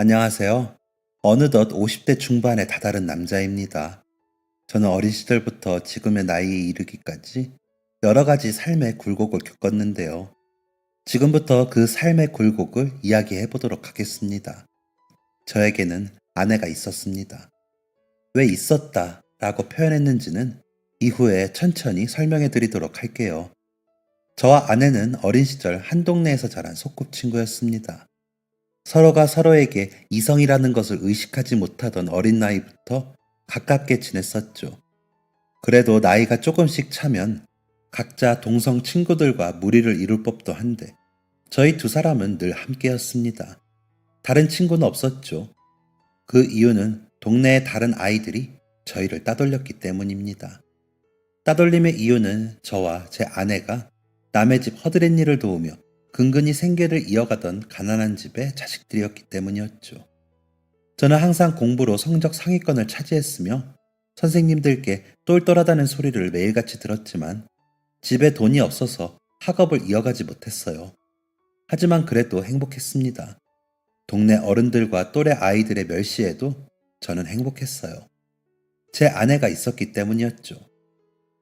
안녕하세요. 어느덧 50대 중반에 다다른 남자입니다. 저는 어린 시절부터 지금의 나이에 이르기까지 여러 가지 삶의 굴곡을 겪었는데요. 지금부터 그 삶의 굴곡을 이야기해 보도록 하겠습니다. 저에게는 아내가 있었습니다. 왜 있었다 라고 표현했는지는 이후에 천천히 설명해 드리도록 할게요. 저와 아내는 어린 시절 한 동네에서 자란 소꿉친구였습니다. 서로가 서로에게 이성이라는 것을 의식하지 못하던 어린 나이부터 가깝게 지냈었죠. 그래도 나이가 조금씩 차면 각자 동성 친구들과 무리를 이룰 법도 한데 저희 두 사람은 늘 함께였습니다. 다른 친구는 없었죠. 그 이유는 동네의 다른 아이들이 저희를 따돌렸기 때문입니다. 따돌림의 이유는 저와 제 아내가 남의 집 허드렛 일을 도우며 근근히 생계를 이어가던 가난한 집의 자식들이었기 때문이었죠. 저는 항상 공부로 성적 상위권을 차지했으며 선생님들께 똘똘하다는 소리를 매일같이 들었지만 집에 돈이 없어서 학업을 이어가지 못했어요. 하지만 그래도 행복했습니다. 동네 어른들과 또래 아이들의 멸시에도 저는 행복했어요. 제 아내가 있었기 때문이었죠.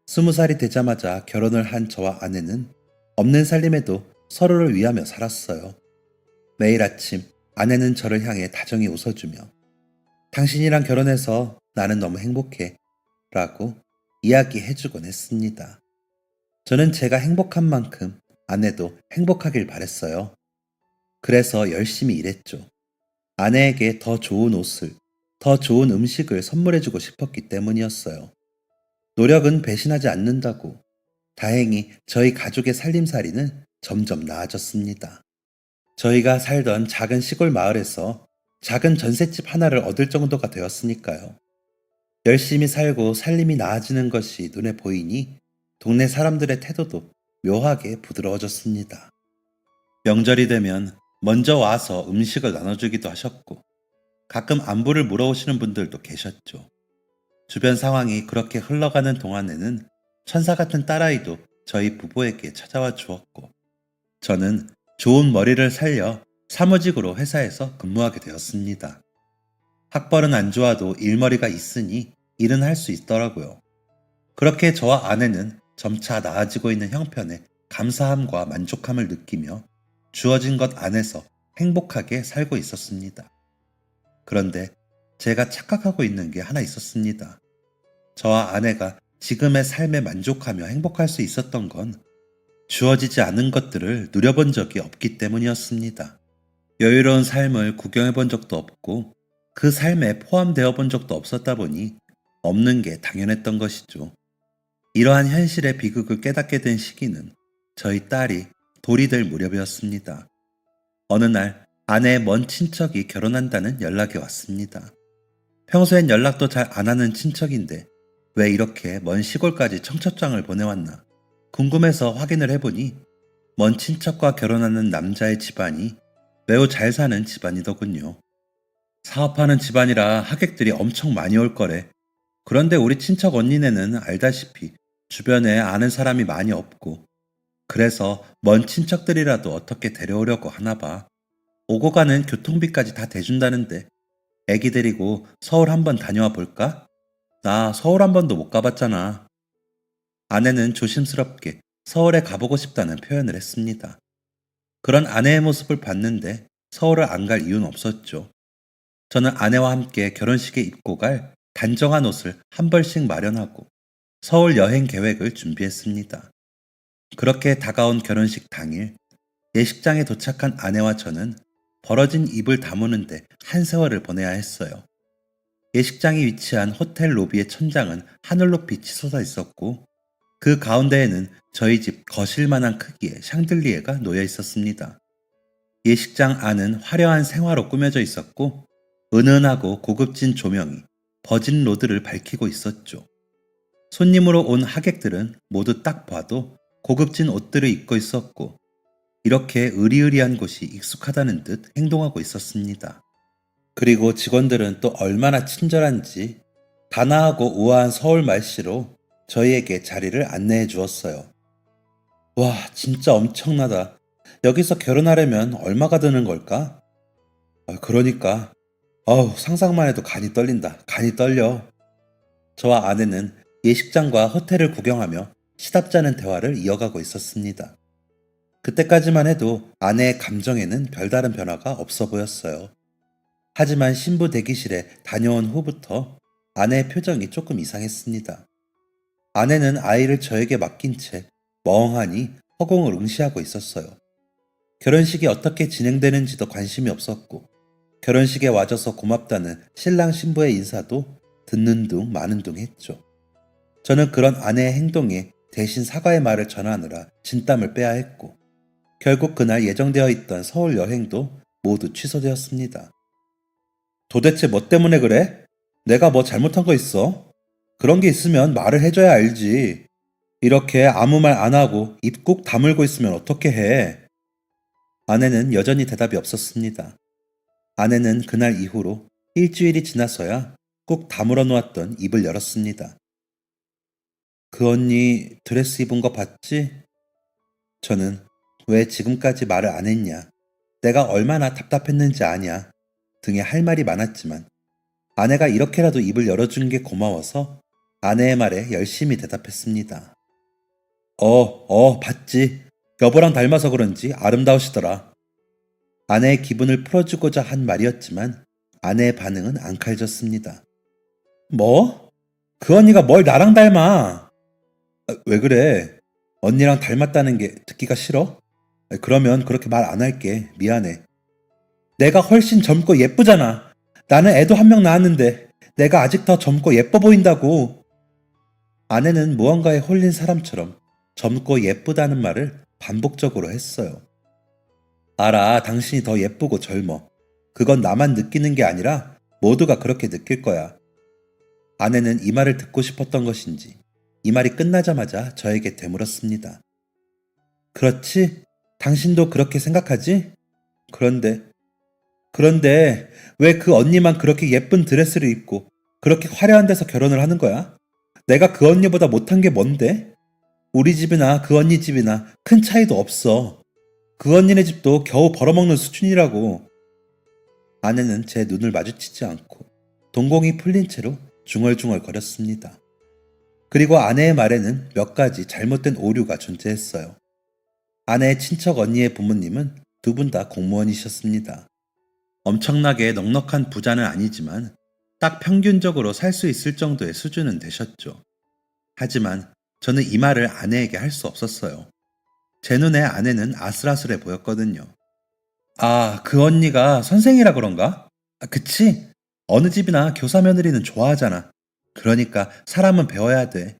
20살이 되자마자 결혼을 한 저와 아내는 없는 살림에도 서로를 위하며 살았어요. 매일 아침 아내는 저를 향해 다정히 웃어주며 당신이랑 결혼해서 나는 너무 행복해 라고 이야기해주곤 했습니다. 저는 제가 행복한 만큼 아내도 행복하길 바랬어요. 그래서 열심히 일했죠. 아내에게 더 좋은 옷을, 더 좋은 음식을 선물해주고 싶었기 때문이었어요. 노력은 배신하지 않는다고. 다행히 저희 가족의 살림살이는 점점 나아졌습니다. 저희가 살던 작은 시골 마을에서 작은 전셋집 하나를 얻을 정도가 되었으니까요. 열심히 살고 살림이 나아지는 것이 눈에 보이니 동네 사람들의 태도도 묘하게 부드러워졌습니다. 명절이 되면 먼저 와서 음식을 나눠주기도 하셨고 가끔 안부를 물어오시는 분들도 계셨죠. 주변 상황이 그렇게 흘러가는 동안에는 천사 같은 딸아이도 저희 부부에게 찾아와 주었고 저는 좋은 머리를 살려 사무직으로 회사에서 근무하게 되었습니다. 학벌은 안 좋아도 일머리가 있으니 일은 할 수 있더라고요. 그렇게 저와 아내는 점차 나아지고 있는 형편에 감사함과 만족함을 느끼며 주어진 것 안에서 행복하게 살고 있었습니다. 그런데 제가 착각하고 있는 게 하나 있었습니다. 저와 아내가 지금의 삶에 만족하며 행복할 수 있었던 건 주어지지 않은 것들을 누려본 적이 없기 때문이었습니다. 여유로운 삶을 구경해 본 적도 없고 그 삶에 포함되어 본 적도 없었다 보니 없는 게 당연했던 것이죠. 이러한 현실의 비극을 깨닫게 된 시기는 저희 딸이 돌이 될 무렵이었습니다. 어느 날 아내의 먼 친척이 결혼한다는 연락이 왔습니다. 평소엔 연락도 잘 안 하는 친척인데 왜 이렇게 먼 시골까지 청첩장을 보내왔나 궁금해서 확인을 해보니 먼 친척과 결혼하는 남자의 집안이 매우 잘 사는 집안이더군요. 사업하는 집안이라 하객들이 엄청 많이 올 거래. 그런데 우리 친척 언니네는 알다시피 주변에 아는 사람이 많이 없고 그래서 먼 친척들이라도 어떻게 데려오려고 하나 봐. 오고 가는 교통비까지 다 대준다는데 애기 데리고 서울 한번 다녀와 볼까? 나 서울 한 번도 못 가봤잖아. 아내는 조심스럽게 서울에 가보고 싶다는 표현을 했습니다. 그런 아내의 모습을 봤는데 서울을 안 갈 이유는 없었죠. 저는 아내와 함께 결혼식에 입고 갈 단정한 옷을 한 벌씩 마련하고 서울 여행 계획을 준비했습니다. 그렇게 다가온 결혼식 당일 예식장에 도착한 아내와 저는 벌어진 입을 다무는데 한 세월을 보내야 했어요. 예식장이 위치한 호텔 로비의 천장은 하늘로 빛이 솟아 있었고 그 가운데에는 저희 집 거실만한 크기의 샹들리에가 놓여 있었습니다. 예식장 안은 화려한 생화로 꾸며져 있었고 은은하고 고급진 조명이 버진 로드를 밝히고 있었죠. 손님으로 온 하객들은 모두 딱 봐도 고급진 옷들을 입고 있었고 이렇게 으리으리한 곳이 익숙하다는 듯 행동하고 있었습니다. 그리고 직원들은 또 얼마나 친절한지 단아하고 우아한 서울 말씨로 저희에게 자리를 안내해 주었어요. 와, 진짜 엄청나다. 여기서 결혼하려면 얼마가 드는 걸까? 그러니까, 상상만 해도 간이 떨린다. 간이 떨려. 저와 아내는 예식장과 호텔을 구경하며 시답잖은 대화를 이어가고 있었습니다. 그때까지만 해도 아내의 감정에는 별다른 변화가 없어 보였어요. 하지만 신부 대기실에 다녀온 후부터 아내의 표정이 조금 이상했습니다. 아내는 아이를 저에게 맡긴 채 멍하니 허공을 응시하고 있었어요. 결혼식이 어떻게 진행되는지도 관심이 없었고, 결혼식에 와줘서 고맙다는 신랑 신부의 인사도 듣는 둥 마는 둥 했죠. 저는 그런 아내의 행동에 대신 사과의 말을 전하느라 진땀을 빼야 했고, 결국 그날 예정되어 있던 서울 여행도 모두 취소되었습니다. 도대체 뭐 때문에 그래? 내가 뭐 잘못한 거 있어? 그런 게 있으면 말을 해줘야 알지. 이렇게 아무 말 안 하고 입 꾹 다물고 있으면 어떻게 해? 아내는 여전히 대답이 없었습니다. 아내는 그날 이후로 일주일이 지나서야 꾹 다물어 놓았던 입을 열었습니다. 그 언니 드레스 입은 거 봤지? 저는 왜 지금까지 말을 안 했냐? 내가 얼마나 답답했는지 아냐? 등의 할 말이 많았지만 아내가 이렇게라도 입을 열어준 게 고마워서 아내의 말에 열심히 대답했습니다. 봤지. 여보랑 닮아서 그런지 아름다우시더라. 아내의 기분을 풀어주고자 한 말이었지만 아내의 반응은 앙칼졌습니다. 뭐? 그 언니가 뭘 나랑 닮아? 왜 그래? 언니랑 닮았다는 게 듣기가 싫어? 그러면 그렇게 말 안 할게. 미안해. 내가 훨씬 젊고 예쁘잖아. 나는 애도 한 명 낳았는데 내가 아직 더 젊고 예뻐 보인다고. 아내는 무언가에 홀린 사람처럼 젊고 예쁘다는 말을 반복적으로 했어요. 알아, 당신이 더 예쁘고 젊어. 그건 나만 느끼는 게 아니라 모두가 그렇게 느낄 거야. 아내는 이 말을 듣고 싶었던 것인지 이 말이 끝나자마자 저에게 되물었습니다. 그렇지? 당신도 그렇게 생각하지? 그런데 왜 그 언니만 그렇게 예쁜 드레스를 입고 그렇게 화려한 데서 결혼을 하는 거야? 내가 그 언니보다 못한 게 뭔데? 우리 집이나 그 언니 집이나 큰 차이도 없어. 그 언니네 집도 겨우 벌어먹는 수준이라고. 아내는 제 눈을 마주치지 않고 동공이 풀린 채로 중얼중얼 거렸습니다. 그리고 아내의 말에는 몇 가지 잘못된 오류가 존재했어요. 아내의 친척 언니의 부모님은 두 분 다 공무원이셨습니다. 엄청나게 넉넉한 부자는 아니지만 딱 평균적으로 살 수 있을 정도의 수준은 되셨죠. 하지만 저는 이 말을 아내에게 할 수 없었어요. 제 눈에 아내는 아슬아슬해 보였거든요. 아, 그 언니가 선생이라 그런가? 그치? 어느 집이나 교사 며느리는 좋아하잖아. 그러니까 사람은 배워야 돼.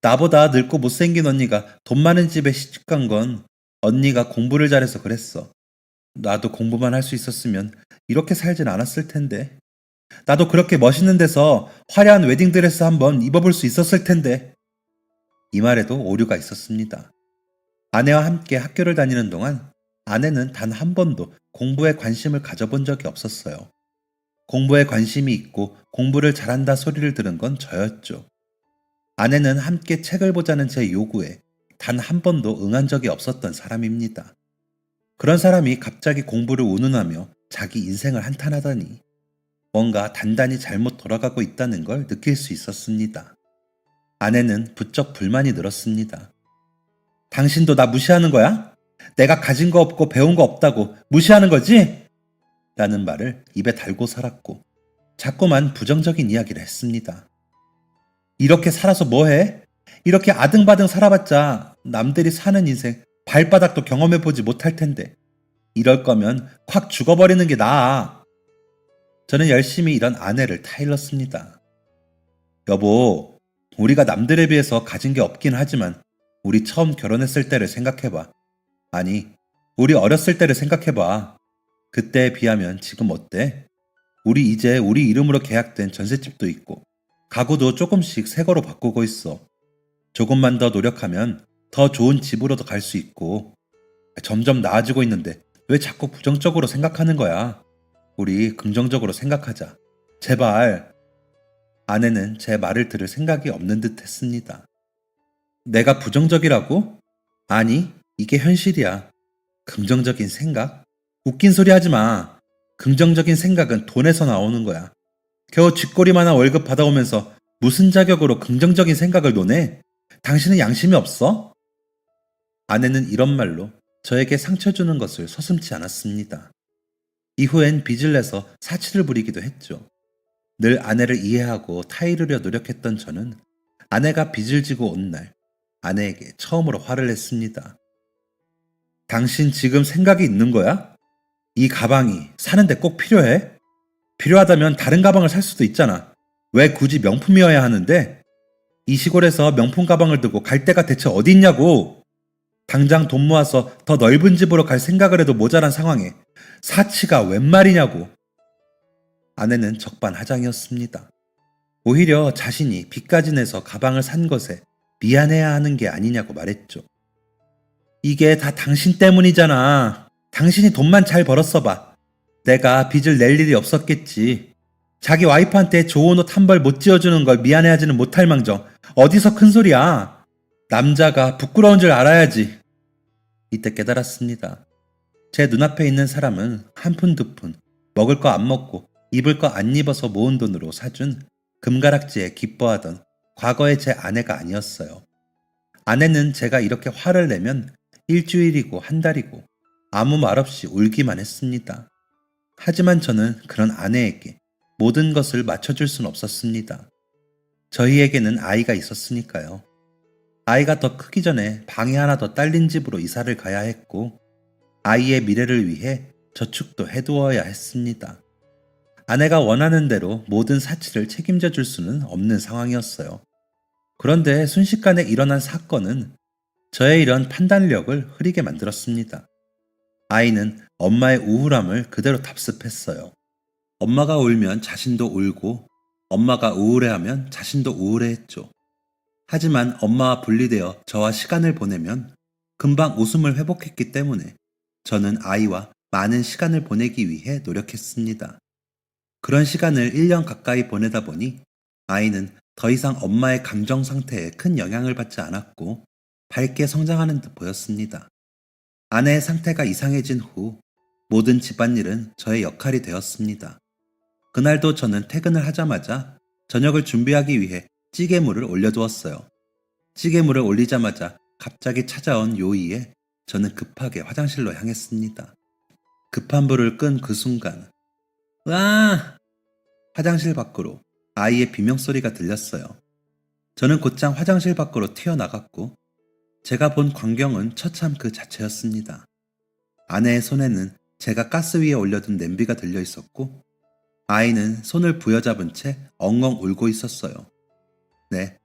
나보다 늙고 못생긴 언니가 돈 많은 집에 시집간 건 언니가 공부를 잘해서 그랬어. 나도 공부만 할 수 있었으면 이렇게 살진 않았을 텐데. 나도 그렇게 멋있는 데서 화려한 웨딩드레스 한번 입어볼 수 있었을 텐데. 이 말에도 오류가 있었습니다. 아내와 함께 학교를 다니는 동안 아내는 단 한 번도 공부에 관심을 가져본 적이 없었어요. 공부에 관심이 있고 공부를 잘한다 소리를 들은 건 저였죠. 아내는 함께 책을 보자는 제 요구에 단 한 번도 응한 적이 없었던 사람입니다. 그런 사람이 갑자기 공부를 운운하며 자기 인생을 한탄하다니 뭔가 단단히 잘못 돌아가고 있다는 걸 느낄 수 있었습니다. 아내는 부쩍 불만이 늘었습니다. 당신도 나 무시하는 거야? 내가 가진 거 없고 배운 거 없다고 무시하는 거지? 라는 말을 입에 달고 살았고 자꾸만 부정적인 이야기를 했습니다. 이렇게 살아서 뭐해? 이렇게 아등바등 살아봤자 남들이 사는 인생 발바닥도 경험해보지 못할 텐데 이럴 거면 콱 죽어버리는 게 나아. 저는 열심히 이런 아내를 타일렀습니다. 여보, 우리가 남들에 비해서 가진 게 없긴 하지만 우리 처음 결혼했을 때를 생각해봐. 아니, 우리 어렸을 때를 생각해봐. 그때에 비하면 지금 어때? 우리 이제 우리 이름으로 계약된 전셋집도 있고 가구도 조금씩 새 거로 바꾸고 있어. 조금만 더 노력하면 더 좋은 집으로도 갈 수 있고 점점 나아지고 있는데 왜 자꾸 부정적으로 생각하는 거야? 우리 긍정적으로 생각하자. 제발. 아내는 제 말을 들을 생각이 없는 듯 했습니다. 내가 부정적이라고? 아니, 이게 현실이야. 긍정적인 생각? 웃긴 소리 하지 마. 긍정적인 생각은 돈에서 나오는 거야. 겨우 쥐꼬리만한 월급 받아오면서 무슨 자격으로 긍정적인 생각을 논해? 당신은 양심이 없어? 아내는 이런 말로 저에게 상처 주는 것을 서슴지 않았습니다. 이후엔 빚을 내서 사치를 부리기도 했죠. 늘 아내를 이해하고 타이르려 노력했던 저는 아내가 빚을 지고 온 날 아내에게 처음으로 화를 냈습니다. 당신 지금 생각이 있는 거야? 이 가방이 사는데 꼭 필요해? 필요하다면 다른 가방을 살 수도 있잖아. 왜 굳이 명품이어야 하는데? 이 시골에서 명품 가방을 두고 갈 데가 대체 어디 있냐고! 당장 돈 모아서 더 넓은 집으로 갈 생각을 해도 모자란 상황에 사치가 웬 말이냐고! 아내는 적반하장이었습니다. 오히려 자신이 빚까지 내서 가방을 산 것에 미안해야 하는 게 아니냐고 말했죠. 이게 다 당신 때문이잖아. 당신이 돈만 잘 벌었어 봐. 내가 빚을 낼 일이 없었겠지. 자기 와이프한테 좋은 옷 한 벌 못 지어주는 걸 미안해하지는 못할 망정 어디서 큰 소리야. 남자가 부끄러운 줄 알아야지. 이때 깨달았습니다. 제 눈앞에 있는 사람은 한 푼 두 푼 먹을 거 안 먹고 입을 거 안 입어서 모은 돈으로 사준 금가락지에 기뻐하던 과거의 제 아내가 아니었어요. 아내는 제가 이렇게 화를 내면 일주일이고 한 달이고 아무 말 없이 울기만 했습니다. 하지만 저는 그런 아내에게 모든 것을 맞춰줄 순 없었습니다. 저희에게는 아이가 있었으니까요. 아이가 더 크기 전에 방이 하나 더 딸린 집으로 이사를 가야 했고 아이의 미래를 위해 저축도 해두어야 했습니다. 아내가 원하는 대로 모든 사치를 책임져 줄 수는 없는 상황이었어요. 그런데 순식간에 일어난 사건은 저의 이런 판단력을 흐리게 만들었습니다. 아이는 엄마의 우울함을 그대로 답습했어요. 엄마가 울면 자신도 울고 엄마가 우울해하면 자신도 우울해했죠. 하지만 엄마와 분리되어 저와 시간을 보내면 금방 웃음을 회복했기 때문에 저는 아이와 많은 시간을 보내기 위해 노력했습니다. 그런 시간을 1년 가까이 보내다 보니 아이는 더 이상 엄마의 감정 상태에 큰 영향을 받지 않았고 밝게 성장하는 듯 보였습니다. 아내의 상태가 이상해진 후 모든 집안일은 저의 역할이 되었습니다. 그날도 저는 퇴근을 하자마자 저녁을 준비하기 위해 찌개물을 올려두었어요. 찌개물을 올리자마자 갑자기 찾아온 요의에 저는 급하게 화장실로 향했습니다. 급한 불을 끈 그 순간 으아! 화장실 밖으로 아이의 비명소리가 들렸어요. 저는 곧장 화장실 밖으로 튀어나갔고 제가 본 광경은 처참 그 자체였습니다. 아내의 손에는 제가 가스 위에 올려둔 냄비가 들려 있었고 아이는 손을 부여잡은 채 엉엉 울고 있었어요. 네,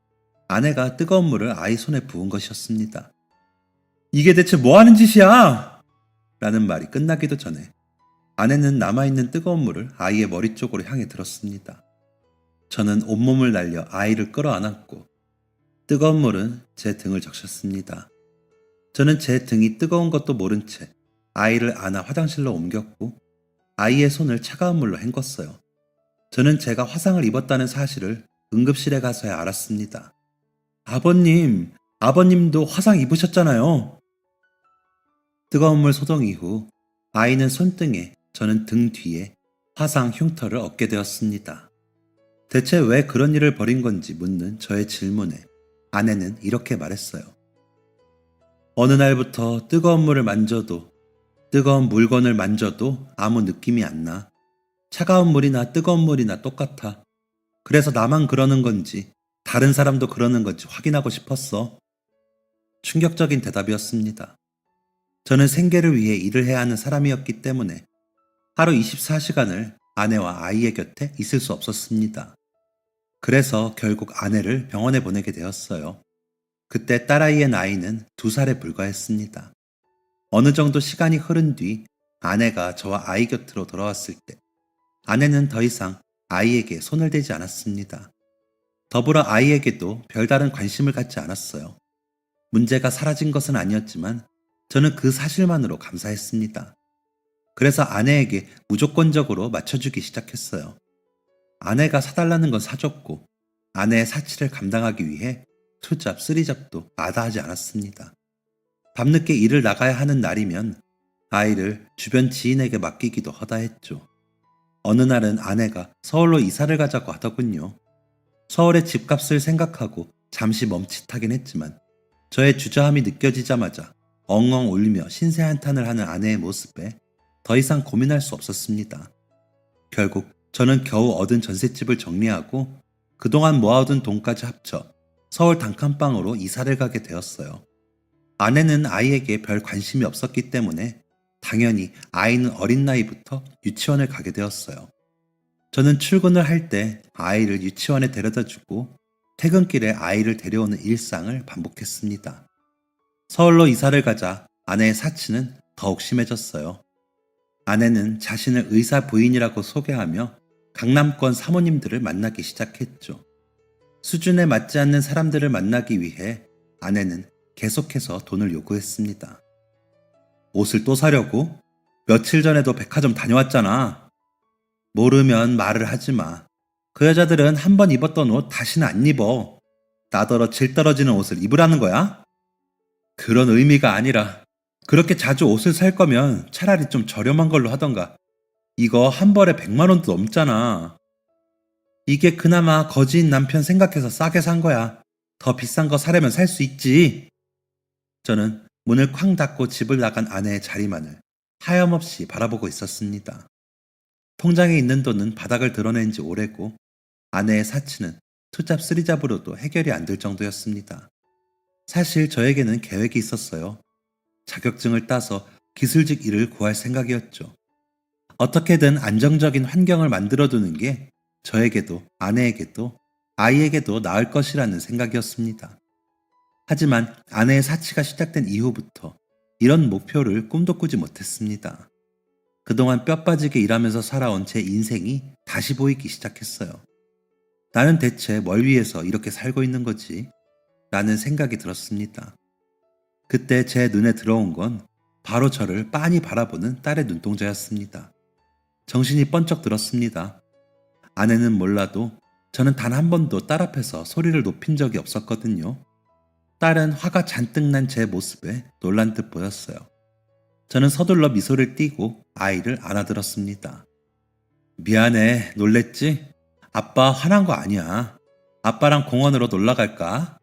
아내가 뜨거운 물을 아이 손에 부은 것이었습니다. 이게 대체 뭐 하는 짓이야? 라는 말이 끝나기도 전에 아내는 남아있는 뜨거운 물을 아이의 머리 쪽으로 향해 들었습니다. 저는 온몸을 날려 아이를 끌어안았고 뜨거운 물은 제 등을 적셨습니다. 저는 제 등이 뜨거운 것도 모른 채 아이를 안아 화장실로 옮겼고 아이의 손을 차가운 물로 헹궜어요. 저는 제가 화상을 입었다는 사실을 응급실에 가서야 알았습니다. 아버님도 화상 입으셨잖아요. 뜨거운 물 소동 이후 아이는 손등에 저는 등 뒤에 화상 흉터를 얻게 되었습니다. 대체 왜 그런 일을 벌인 건지 묻는 저의 질문에 아내는 이렇게 말했어요. 어느 날부터 뜨거운 물을 만져도 뜨거운 물건을 만져도 아무 느낌이 안 나. 차가운 물이나 뜨거운 물이나 똑같아. 그래서 나만 그러는 건지 다른 사람도 그러는 건지 확인하고 싶었어. 충격적인 대답이었습니다. 저는 생계를 위해 일을 해야 하는 사람이었기 때문에 하루 24시간을 아내와 아이의 곁에 있을 수 없었습니다. 그래서 결국 아내를 병원에 보내게 되었어요. 그때 딸아이의 나이는 2살에 불과했습니다. 어느 정도 시간이 흐른 뒤 아내가 저와 아이 곁으로 돌아왔을 때 아내는 더 이상 아이에게 손을 대지 않았습니다. 더불어 아이에게도 별다른 관심을 갖지 않았어요. 문제가 사라진 것은 아니었지만 저는 그 사실만으로 감사했습니다. 그래서 아내에게 무조건적으로 맞춰주기 시작했어요. 아내가 사달라는 건 사줬고 아내의 사치를 감당하기 위해 투잡, 쓰리잡도 마다하지 않았습니다. 밤늦게 일을 나가야 하는 날이면 아이를 주변 지인에게 맡기기도 허다했죠. 어느 날은 아내가 서울로 이사를 가자고 하더군요. 서울의 집값을 생각하고 잠시 멈칫하긴 했지만 저의 주저함이 느껴지자마자 엉엉 울며 신세 한탄을 하는 아내의 모습에 더 이상 고민할 수 없었습니다. 결국 저는 겨우 얻은 전셋집을 정리하고 그동안 모아둔 돈까지 합쳐 서울 단칸방으로 이사를 가게 되었어요. 아내는 아이에게 별 관심이 없었기 때문에 당연히 아이는 어린 나이부터 유치원을 가게 되었어요. 저는 출근을 할 때 아이를 유치원에 데려다 주고 퇴근길에 아이를 데려오는 일상을 반복했습니다. 서울로 이사를 가자 아내의 사치는 더욱 심해졌어요. 아내는 자신을 의사 부인이라고 소개하며 강남권 사모님들을 만나기 시작했죠. 수준에 맞지 않는 사람들을 만나기 위해 아내는 계속해서 돈을 요구했습니다. 옷을 또 사려고? 며칠 전에도 백화점 다녀왔잖아. 모르면 말을 하지 마. 그 여자들은 한 번 입었던 옷 다시는 안 입어. 나더러 질 떨어지는 옷을 입으라는 거야? 그런 의미가 아니라 그렇게 자주 옷을 살 거면 차라리 좀 저렴한 걸로 하던가. 이거 한 벌에 100만 원도 넘잖아. 이게 그나마 거지인 남편 생각해서 싸게 산 거야. 더 비싼 거 사려면 살 수 있지. 저는 문을 쾅 닫고 집을 나간 아내의 자리만을 하염없이 바라보고 있었습니다. 통장에 있는 돈은 바닥을 드러낸 지 오래고 아내의 사치는 투잡 쓰리잡으로도 해결이 안 될 정도였습니다. 사실 저에게는 계획이 있었어요. 자격증을 따서 기술직 일을 구할 생각이었죠. 어떻게든 안정적인 환경을 만들어두는 게 저에게도 아내에게도 아이에게도 나을 것이라는 생각이었습니다. 하지만 아내의 사치가 시작된 이후부터 이런 목표를 꿈도 꾸지 못했습니다. 그동안 뼈 빠지게 일하면서 살아온 제 인생이 다시 보이기 시작했어요. 나는 대체 뭘 위해서 이렇게 살고 있는 거지? 라는 생각이 들었습니다. 그때 제 눈에 들어온 건 바로 저를 빤히 바라보는 딸의 눈동자였습니다. 정신이 번쩍 들었습니다. 아내는 몰라도 저는 단 한 번도 딸 앞에서 소리를 높인 적이 없었거든요. 딸은 화가 잔뜩 난 제 모습에 놀란 듯 보였어요. 저는 서둘러 미소를 띠고 아이를 안아들었습니다. 미안해, 놀랬지? 아빠 화난 거 아니야. 아빠랑 공원으로 놀러 갈까?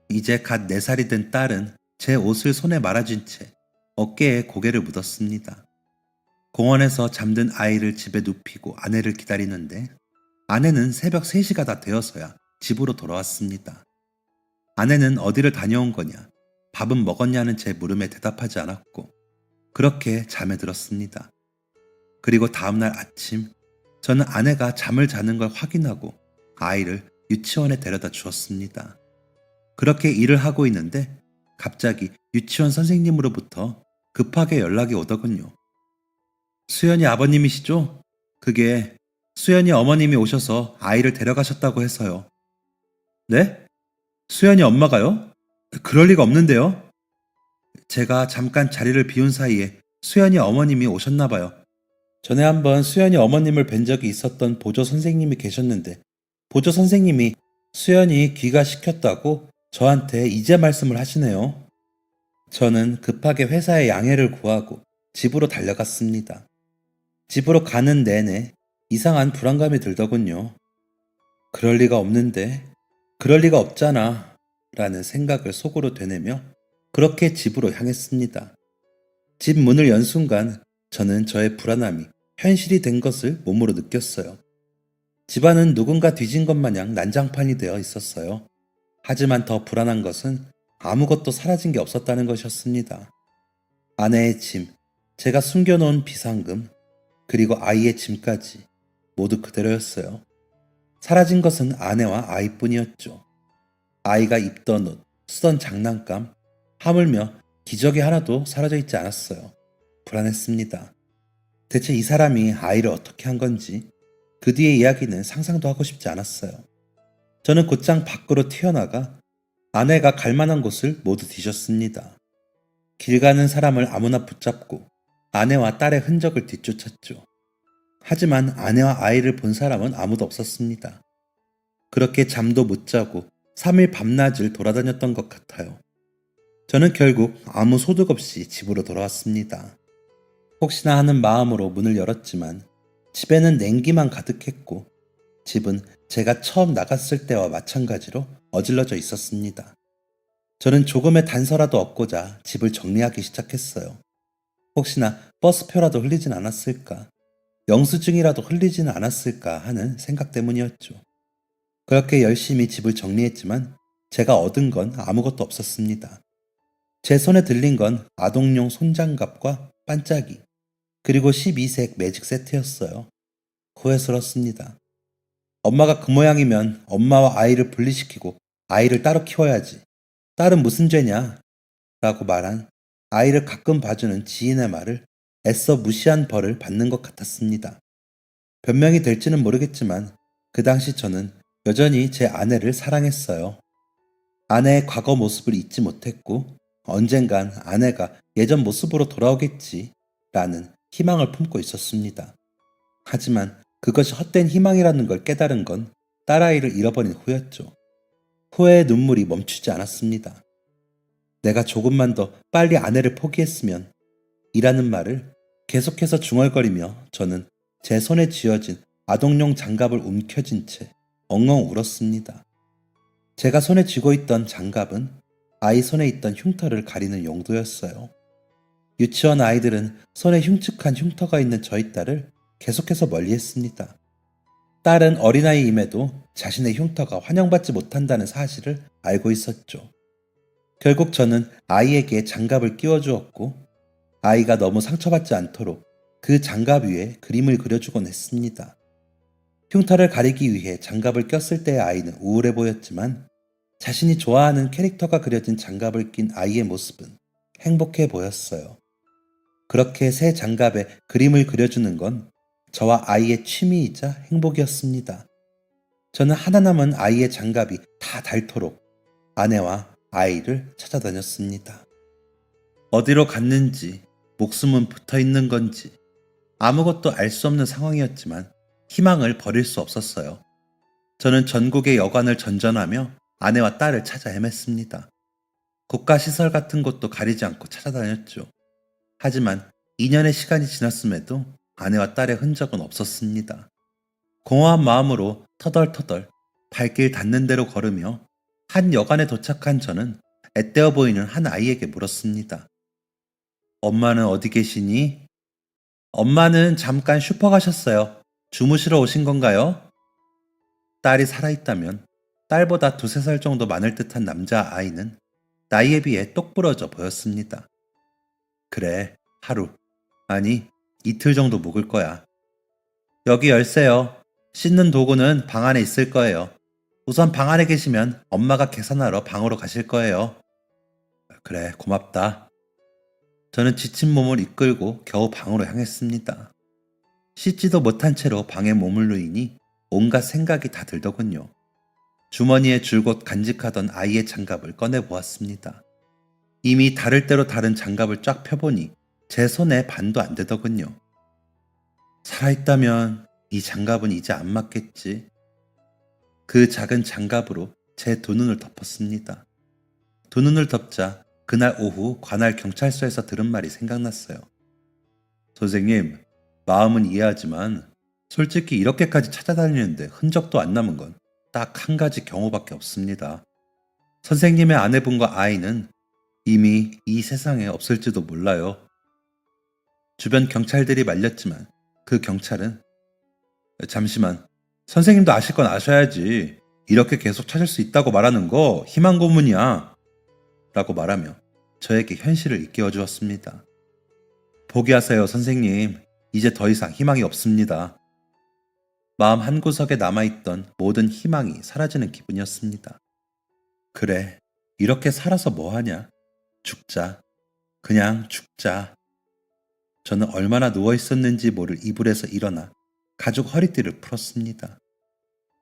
이제 갓 4살이 된 딸은 제 옷을 손에 말아준 채 어깨에 고개를 묻었습니다. 공원에서 잠든 아이를 집에 눕히고 아내를 기다리는데 아내는 새벽 3시가 다 되어서야 집으로 돌아왔습니다. 아내는 어디를 다녀온 거냐, 밥은 먹었냐는 제 물음에 대답하지 않았고 그렇게 잠에 들었습니다. 그리고 다음날 아침 저는 아내가 잠을 자는 걸 확인하고 아이를 유치원에 데려다 주었습니다. 그렇게 일을 하고 있는데 갑자기 유치원 선생님으로부터 급하게 연락이 오더군요. 수연이 아버님이시죠? 그게 수연이 어머님이 오셔서 아이를 데려가셨다고 해서요. 네? 수연이 엄마가요? 그럴 리가 없는데요. 제가 잠깐 자리를 비운 사이에 수연이 어머님이 오셨나 봐요. 전에 한번 수연이 어머님을 뵌 적이 있었던 보조 선생님이 계셨는데 보조 선생님이 수연이 귀가시켰다고 저한테 이제 말씀을 하시네요. 저는 급하게 회사에 양해를 구하고 집으로 달려갔습니다. 집으로 가는 내내 이상한 불안감이 들더군요. 그럴 리가 없는데, 그럴 리가 없잖아 라는 생각을 속으로 되뇌며 그렇게 집으로 향했습니다. 집 문을 연 순간 저는 저의 불안함이 현실이 된 것을 몸으로 느꼈어요. 집안은 누군가 뒤진 것 마냥 난장판이 되어 있었어요. 하지만 더 불안한 것은 아무것도 사라진 게 없었다는 것이었습니다. 아내의 짐, 제가 숨겨놓은 비상금, 그리고 아이의 짐까지 모두 그대로였어요. 사라진 것은 아내와 아이뿐이었죠. 아이가 입던 옷, 쓰던 장난감, 하물며 기저귀 하나도 사라져 있지 않았어요. 불안했습니다. 대체 이 사람이 아이를 어떻게 한 건지 그 뒤의 이야기는 상상도 하고 싶지 않았어요. 저는 곧장 밖으로 튀어나가 아내가 갈 만한 곳을 모두 뒤졌습니다. 길 가는 사람을 아무나 붙잡고 아내와 딸의 흔적을 뒤쫓았죠. 하지만 아내와 아이를 본 사람은 아무도 없었습니다. 그렇게 잠도 못 자고 3일 밤낮을 돌아다녔던 것 같아요. 저는 결국 아무 소득 없이 집으로 돌아왔습니다. 혹시나 하는 마음으로 문을 열었지만 집에는 냉기만 가득했고 집은 제가 처음 나갔을 때와 마찬가지로 어질러져 있었습니다. 저는 조금의 단서라도 얻고자 집을 정리하기 시작했어요. 혹시나 버스표라도 흘리진 않았을까, 영수증이라도 흘리지는 않았을까 하는 생각 때문이었죠. 그렇게 열심히 집을 정리했지만 제가 얻은 건 아무것도 없었습니다. 제 손에 들린 건 아동용 손장갑과 반짝이, 그리고 12색 매직 세트였어요. 후회스럽습니다. 엄마가 그 모양이면 엄마와 아이를 분리시키고 아이를 따로 키워야지. 딸은 무슨 죄냐? 라고 말한 아이를 가끔 봐주는 지인의 말을 애써 무시한 벌을 받는 것 같았습니다. 변명이 될지는 모르겠지만 그 당시 저는 여전히 제 아내를 사랑했어요. 아내의 과거 모습을 잊지 못했고 언젠간 아내가 예전 모습으로 돌아오겠지 라는 희망을 품고 있었습니다. 하지만 그것이 헛된 희망이라는 걸 깨달은 건 딸아이를 잃어버린 후였죠. 후회의 눈물이 멈추지 않았습니다. 내가 조금만 더 빨리 아내를 포기했으면 이라는 말을 계속해서 중얼거리며 저는 제 손에 쥐어진 아동용 장갑을 움켜쥔 채 엉엉 울었습니다. 제가 손에 쥐고 있던 장갑은 아이 손에 있던 흉터를 가리는 용도였어요. 유치원 아이들은 손에 흉측한 흉터가 있는 저희 딸을 계속해서 멀리했습니다. 딸은 어린아이임에도 자신의 흉터가 환영받지 못한다는 사실을 알고 있었죠. 결국 저는 아이에게 장갑을 끼워주었고 아이가 너무 상처받지 않도록 그 장갑 위에 그림을 그려주곤 했습니다. 흉터를 가리기 위해 장갑을 꼈을 때의 아이는 우울해 보였지만 자신이 좋아하는 캐릭터가 그려진 장갑을 낀 아이의 모습은 행복해 보였어요. 그렇게 새 장갑에 그림을 그려주는 건 저와 아이의 취미이자 행복이었습니다. 저는 하나 남은 아이의 장갑이 다 닳도록 아내와 아이를 찾아다녔습니다. 어디로 갔는지, 목숨은 붙어 있는 건지 아무것도 알 수 없는 상황이었지만 희망을 버릴 수 없었어요. 저는 전국의 여관을 전전하며 아내와 딸을 찾아 헤맸습니다. 국가시설 같은 곳도 가리지 않고 찾아다녔죠. 하지만 2년의 시간이 지났음에도 아내와 딸의 흔적은 없었습니다. 공허한 마음으로 터덜터덜 발길 닿는 대로 걸으며 한 여관에 도착한 저는 앳되어 보이는 한 아이에게 물었습니다. 엄마는 어디 계시니? 엄마는 잠깐 슈퍼 가셨어요. 주무시러 오신 건가요? 딸이 살아있다면 딸보다 두세 살 정도 많을 듯한 남자아이는 나이에 비해 똑부러져 보였습니다. 그래, 하루, 아니 이틀 정도 묵을 거야. 여기 열쇠요. 씻는 도구는 방 안에 있을 거예요. 우선 방 안에 계시면 엄마가 계산하러 방으로 가실 거예요. 그래, 고맙다. 저는 지친 몸을 이끌고 겨우 방으로 향했습니다. 씻지도 못한 채로 방에 머물르이니 온갖 생각이 다 들더군요. 주머니에 줄곧 간직하던 아이의 장갑을 꺼내보았습니다. 이미 다를 대로 다른 장갑을 쫙 펴보니 제 손에 반도 안 되더군요. 살아있다면 이 장갑은 이제 안 맞겠지. 그 작은 장갑으로 제 두 눈을 덮었습니다. 두 눈을 덮자 그날 오후 관할 경찰서에서 들은 말이 생각났어요. 선생님, 마음은 이해하지만 솔직히 이렇게까지 찾아다니는데 흔적도 안 남은 건 딱 한 가지 경우밖에 없습니다. 선생님의 아내분과 아이는 이미 이 세상에 없을지도 몰라요. 주변 경찰들이 말렸지만 그 경찰은 잠시만, 선생님도 아실 건 아셔야지. 이렇게 계속 찾을 수 있다고 말하는 거 희망 고문이야. 라고 말하며 저에게 현실을 일깨워 주었습니다. 포기하세요, 선생님. 이제 더 이상 희망이 없습니다. 마음 한구석에 남아있던 모든 희망이 사라지는 기분이었습니다. 그래, 이렇게 살아서 뭐하냐? 죽자. 그냥 죽자. 저는 얼마나 누워있었는지 모를 이불에서 일어나 가죽 허리띠를 풀었습니다.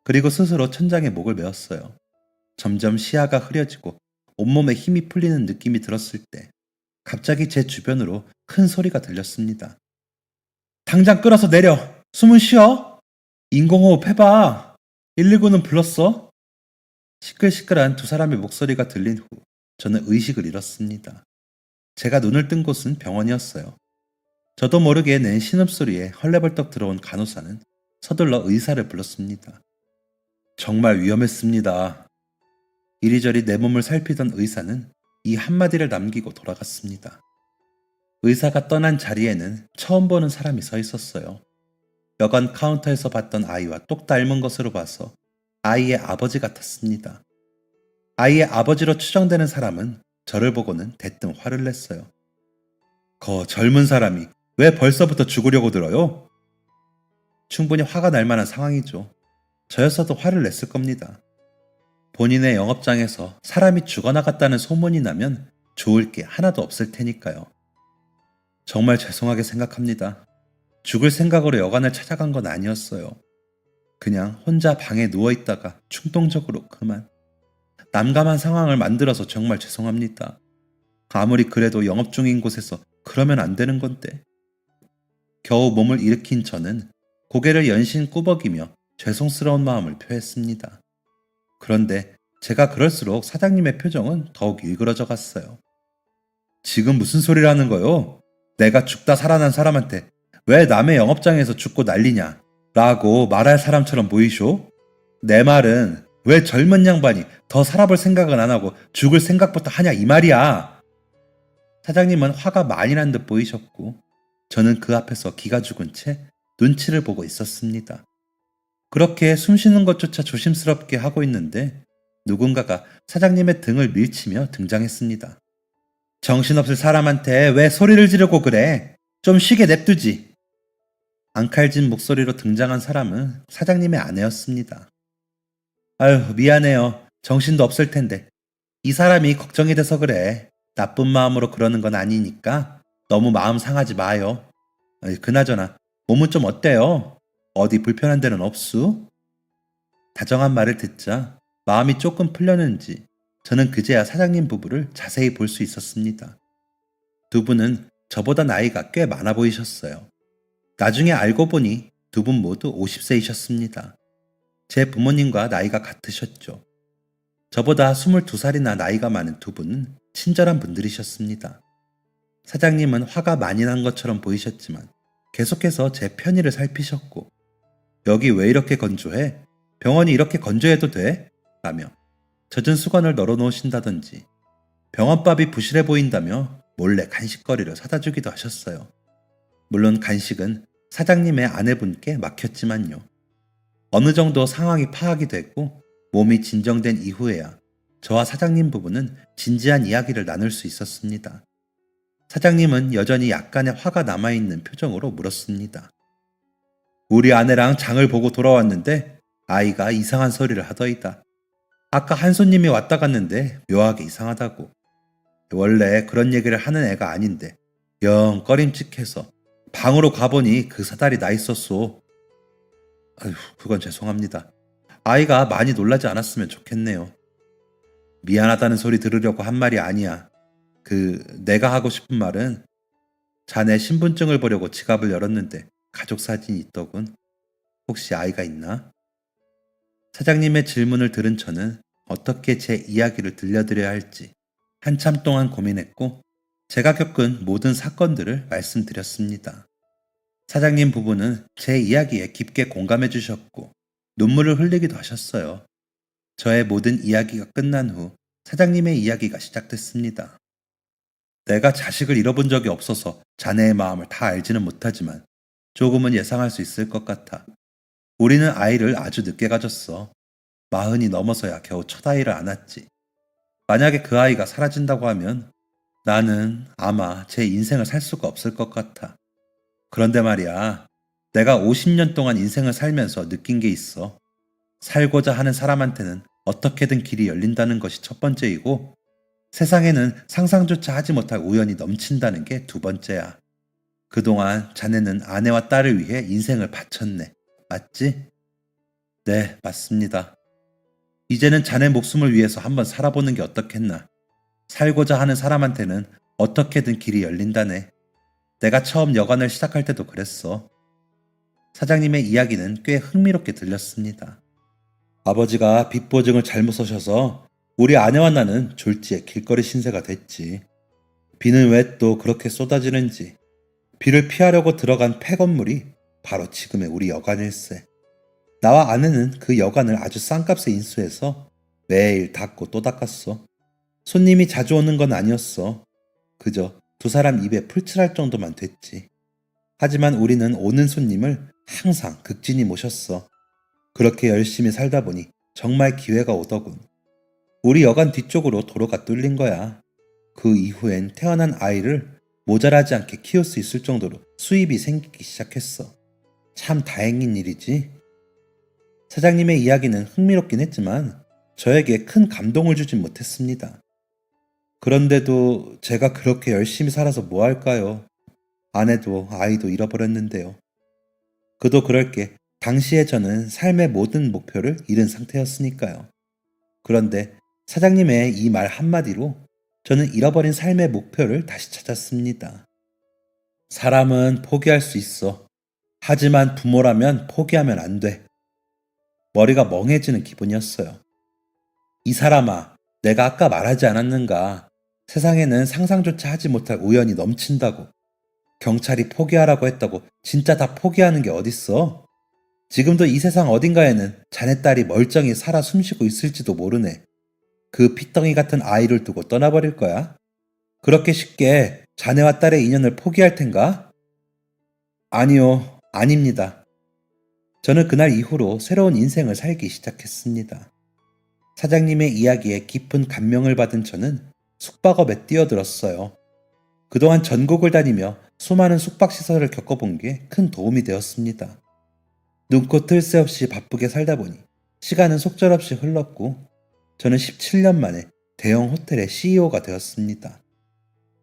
그리고 스스로 천장에 목을 메었어요. 점점 시야가 흐려지고 온몸에 힘이 풀리는 느낌이 들었을 때 갑자기 제 주변으로 큰 소리가 들렸습니다. 당장 끌어서 내려! 숨은 쉬어! 인공호흡 해봐! 119는 불렀어? 시끌시끌한 두 사람의 목소리가 들린 후 저는 의식을 잃었습니다. 제가 눈을 뜬 곳은 병원이었어요. 저도 모르게 낸 신음소리에 헐레벌떡 들어온 간호사는 서둘러 의사를 불렀습니다. 정말 위험했습니다. 이리저리 내 몸을 살피던 의사는 이 한마디를 남기고 돌아갔습니다. 의사가 떠난 자리에는 처음 보는 사람이 서 있었어요. 여관 카운터에서 봤던 아이와 똑 닮은 것으로 봐서 아이의 아버지 같았습니다. 아이의 아버지로 추정되는 사람은 저를 보고는 대뜸 화를 냈어요. 거 젊은 사람이 왜 벌써부터 죽으려고 들어요? 충분히 화가 날 만한 상황이죠. 저였어도 화를 냈을 겁니다. 본인의 영업장에서 사람이 죽어나갔다는 소문이 나면 좋을 게 하나도 없을 테니까요. 정말 죄송하게 생각합니다. 죽을 생각으로 여관을 찾아간 건 아니었어요. 그냥 혼자 방에 누워있다가 충동적으로 그만. 난감한 상황을 만들어서 정말 죄송합니다. 아무리 그래도 영업 중인 곳에서 그러면 안 되는 건데. 겨우 몸을 일으킨 저는 고개를 연신 꾸벅이며 죄송스러운 마음을 표했습니다. 그런데 제가 그럴수록 사장님의 표정은 더욱 일그러져 갔어요. 지금 무슨 소리를 하는 거요? 내가 죽다 살아난 사람한테 왜 남의 영업장에서 죽고 난리냐? 라고 말할 사람처럼 보이쇼? 내 말은 왜 젊은 양반이 더 살아볼 생각은 안 하고 죽을 생각부터 하냐 이 말이야. 사장님은 화가 많이 난 듯 보이셨고 저는 그 앞에서 기가 죽은 채 눈치를 보고 있었습니다. 그렇게 숨 쉬는 것조차 조심스럽게 하고 있는데 누군가가 사장님의 등을 밀치며 등장했습니다. 정신없을 사람한테 왜 소리를 지르고 그래? 좀 쉬게 냅두지. 앙칼진 목소리로 등장한 사람은 사장님의 아내였습니다. 아유, 미안해요. 정신도 없을 텐데. 이 사람이 걱정이 돼서 그래. 나쁜 마음으로 그러는 건 아니니까 너무 마음 상하지 마요. 그나저나 몸은 좀 어때요? 어디 불편한 데는 없수? 다정한 말을 듣자 마음이 조금 풀렸는지 저는 그제야 사장님 부부를 자세히 볼 수 있었습니다. 두 분은 저보다 나이가 꽤 많아 보이셨어요. 나중에 알고 보니 두 분 모두 50세이셨습니다. 제 부모님과 나이가 같으셨죠. 저보다 22살이나 나이가 많은 두 분은 친절한 분들이셨습니다. 사장님은 화가 많이 난 것처럼 보이셨지만 계속해서 제 편의를 살피셨고 여기 왜 이렇게 건조해? 병원이 이렇게 건조해도 돼? 라며 젖은 수건을 널어놓으신다든지 병원밥이 부실해 보인다며 몰래 간식거리를 사다 주기도 하셨어요. 물론 간식은 사장님의 아내분께 맡겼지만요. 어느 정도 상황이 파악이 되고 몸이 진정된 이후에야 저와 사장님 부부는 진지한 이야기를 나눌 수 있었습니다. 사장님은 여전히 약간의 화가 남아있는 표정으로 물었습니다. 우리 아내랑 장을 보고 돌아왔는데 아이가 이상한 소리를 하더이다. 아까 한 손님이 왔다 갔는데 묘하게 이상하다고. 원래 그런 얘기를 하는 애가 아닌데 영 꺼림칙해서 방으로 가보니 그 사달이 나 있었소. 아휴, 그건 죄송합니다. 아이가 많이 놀라지 않았으면 좋겠네요. 미안하다는 소리 들으려고 한 말이 아니야. 내가 하고 싶은 말은 자네 신분증을 보려고 지갑을 열었는데 가족 사진이 있더군. 혹시 아이가 있나? 사장님의 질문을 들은 저는 어떻게 제 이야기를 들려드려야 할지 한참 동안 고민했고 제가 겪은 모든 사건들을 말씀드렸습니다. 사장님 부부는 제 이야기에 깊게 공감해 주셨고 눈물을 흘리기도 하셨어요. 저의 모든 이야기가 끝난 후 사장님의 이야기가 시작됐습니다. 내가 자식을 잃어본 적이 없어서 자네의 마음을 다 알지는 못하지만 조금은 예상할 수 있을 것 같아. 우리는 아이를 아주 늦게 가졌어. 40이 넘어서야 겨우 첫 아이를 안았지. 만약에 그 아이가 사라진다고 하면 나는 아마 제 인생을 살 수가 없을 것 같아. 그런데 말이야, 내가 50년 동안 인생을 살면서 느낀 게 있어. 살고자 하는 사람한테는 어떻게든 길이 열린다는 것이 첫 번째이고 세상에는 상상조차 하지 못할 우연이 넘친다는 게 두 번째야. 그동안 자네는 아내와 딸을 위해 인생을 바쳤네. 맞지? 네, 맞습니다. 이제는 자네 목숨을 위해서 한번 살아보는 게 어떻겠나. 살고자 하는 사람한테는 어떻게든 길이 열린다네. 내가 처음 여관을 시작할 때도 그랬어. 사장님의 이야기는 꽤 흥미롭게 들렸습니다. 아버지가 빚 보증을 잘못 서셔서 우리 아내와 나는 졸지에 길거리 신세가 됐지. 비는 왜 또 그렇게 쏟아지는지. 비를 피하려고 들어간 폐건물이 바로 지금의 우리 여관일세. 나와 아내는 그 여관을 아주 싼 값에 인수해서 매일 닦고 또 닦았어. 손님이 자주 오는 건 아니었어. 그저 두 사람 입에 풀칠할 정도만 됐지. 하지만 우리는 오는 손님을 항상 극진히 모셨어. 그렇게 열심히 살다 보니 정말 기회가 오더군. 우리 여관 뒤쪽으로 도로가 뚫린 거야. 그 이후엔 태어난 아이를 모자라지 않게 키울 수 있을 정도로 수입이 생기기 시작했어. 참 다행인 일이지. 사장님의 이야기는 흥미롭긴 했지만 저에게 큰 감동을 주진 못했습니다. 그런데도 제가 그렇게 열심히 살아서 뭐 할까요? 아내도 아이도 잃어버렸는데요. 그도 그럴 게 당시에 저는 삶의 모든 목표를 잃은 상태였으니까요. 그런데 사장님의 이 말 한마디로 저는 잃어버린 삶의 목표를 다시 찾았습니다. 사람은 포기할 수 있어. 하지만 부모라면 포기하면 안 돼. 머리가 멍해지는 기분이었어요. 이 사람아, 내가 아까 말하지 않았는가? 세상에는 상상조차 하지 못할 우연이 넘친다고. 경찰이 포기하라고 했다고 진짜 다 포기하는 게 어딨어? 지금도 이 세상 어딘가에는 자네 딸이 멀쩡히 살아 숨쉬고 있을지도 모르네. 그 피덩이 같은 아이를 두고 떠나버릴 거야? 그렇게 쉽게 자네와 딸의 인연을 포기할 텐가? 아니요, 아닙니다. 저는 그날 이후로 새로운 인생을 살기 시작했습니다. 사장님의 이야기에 깊은 감명을 받은 저는 숙박업에 뛰어들었어요. 그동안 전국을 다니며 수많은 숙박시설을 겪어본 게 큰 도움이 되었습니다. 눈코 뜰 새 없이 바쁘게 살다 보니 시간은 속절없이 흘렀고 저는 17년 만에 대형 호텔의 CEO가 되었습니다.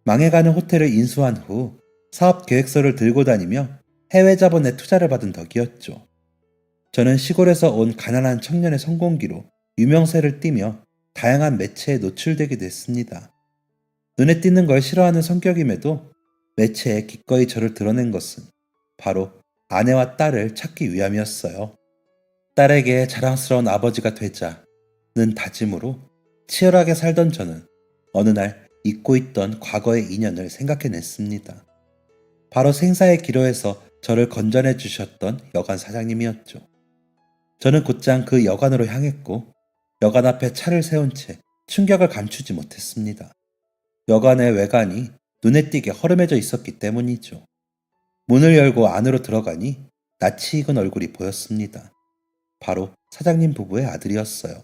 망해가는 호텔을 인수한 후 사업 계획서를 들고 다니며 해외 자본의 투자를 받은 덕이었죠. 저는 시골에서 온 가난한 청년의 성공기로 유명세를 띠며 다양한 매체에 노출되기도 했습니다. 눈에 띄는 걸 싫어하는 성격임에도 매체에 기꺼이 저를 드러낸 것은 바로 아내와 딸을 찾기 위함이었어요. 딸에게 자랑스러운 아버지가 되자는 다짐으로 치열하게 살던 저는 어느 날 잊고 있던 과거의 인연을 생각해냈습니다. 바로 생사의 기로에서 저를 건져내 주셨던 여관 사장님이었죠. 저는 곧장 그 여관으로 향했고 여관 앞에 차를 세운 채 충격을 감추지 못했습니다. 여관의 외관이 눈에 띄게 허름해져 있었기 때문이죠. 문을 열고 안으로 들어가니 낯이 익은 얼굴이 보였습니다. 바로 사장님 부부의 아들이었어요.